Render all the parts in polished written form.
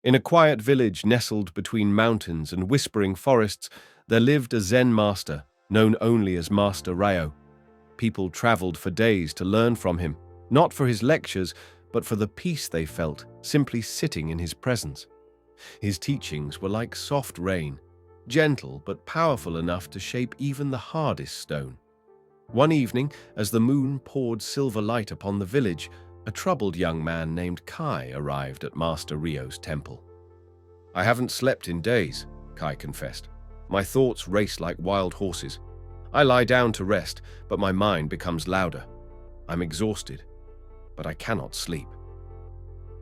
In a quiet village nestled between mountains and whispering forests, there lived a Zen master, known only as Master Ryo. People traveled for days to learn from him, not for his lectures, but for the peace they felt simply sitting in his presence. His teachings were like soft rain, gentle but powerful enough to shape even the hardest stone. One evening, as the moon poured silver light upon the village, a troubled young man named Kai arrived at Master Ryo's temple. "I haven't slept in days," Kai confessed. "My thoughts race like wild horses. I lie down to rest, but my mind becomes louder. I'm exhausted, but I cannot sleep."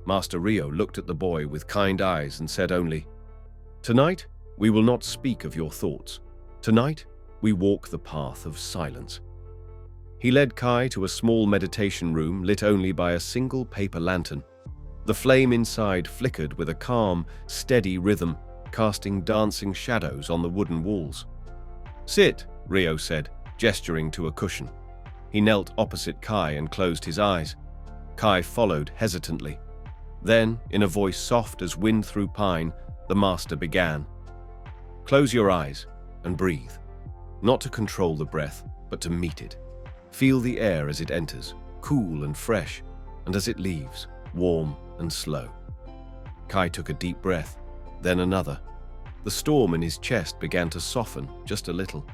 Master Ryo looked at the boy with kind eyes and said only, "Tonight, we will not speak of your thoughts. Tonight, we walk the path of silence." He led Kai to a small meditation room lit only by a single paper lantern. The flame inside flickered with a calm, steady rhythm, casting dancing shadows on the wooden walls. "Sit," Ryo said, gesturing to a cushion. He knelt opposite Kai and closed his eyes. Kai followed hesitantly. Then, in a voice soft as wind through pine, the master began. "Close your eyes and breathe, not to control the breath, but to meet it. Feel the air as it enters, cool and fresh, and as it leaves, warm and slow." Kai took a deep breath, then another. The storm in his chest began to soften just a little.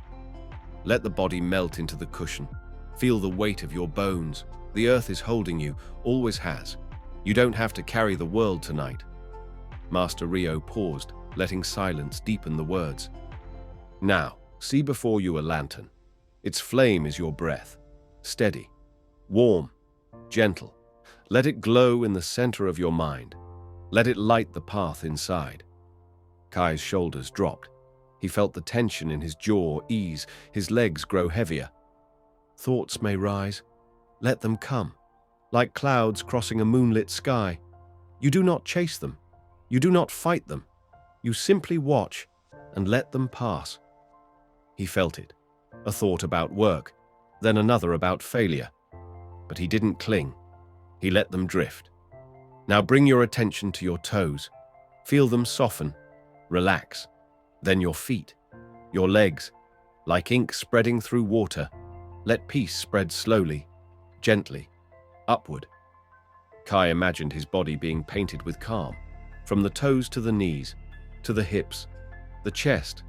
Let the body melt into the cushion. Feel the weight of your bones. The earth is holding you, always has. You don't have to carry the world tonight. Master Ryo paused, letting silence deepen the words. "Now, see before you a lantern. Its flame is your breath. Steady, warm, gentle. Let it glow in the center of your mind. Let it light the path inside." Kai's shoulders dropped. He felt the tension in his jaw ease, his legs grow heavier. "Thoughts may rise. Let them come, like clouds crossing a moonlit sky. You do not chase them. You do not fight them. You simply watch and let them pass." He felt it. A thought about work, then another about failure. But he didn't cling. He let them drift. "Now bring your attention to your toes. Feel them soften, relax. Then your feet, your legs, like ink spreading through water. Let peace spread slowly, gently, upward." Kai imagined his body being painted with calm, from the toes to the knees, to the hips, the chest,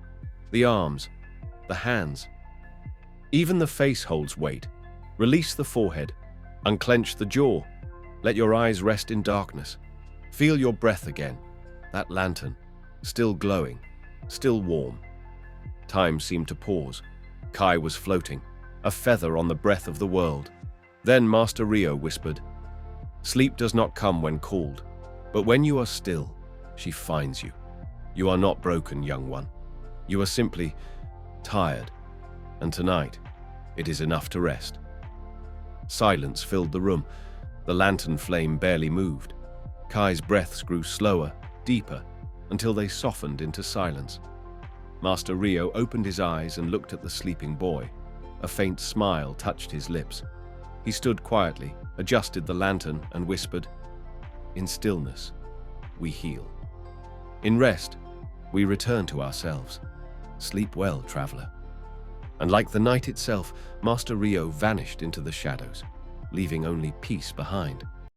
the arms, the hands. Even the face holds weight. Release the forehead, unclench the jaw. Let your eyes rest in darkness. Feel your breath again, that lantern, still glowing, still warm. Time seemed to pause. Kai was floating, a feather on the breath of the world. Then Master Ryo whispered, "Sleep does not come when called, but when you are still, she finds you. You are not broken, young one. You are simply tired, and tonight, it is enough to rest." Silence filled the room. The lantern flame barely moved. Kai's breaths grew slower, deeper, until they softened into silence. Master Ryo opened his eyes and looked at the sleeping boy. A faint smile touched his lips. He stood quietly, adjusted the lantern, and whispered, "In stillness, we heal. In rest, we return to ourselves. Sleep well, traveler." And like the night itself, Master Ryo vanished into the shadows, leaving only peace behind.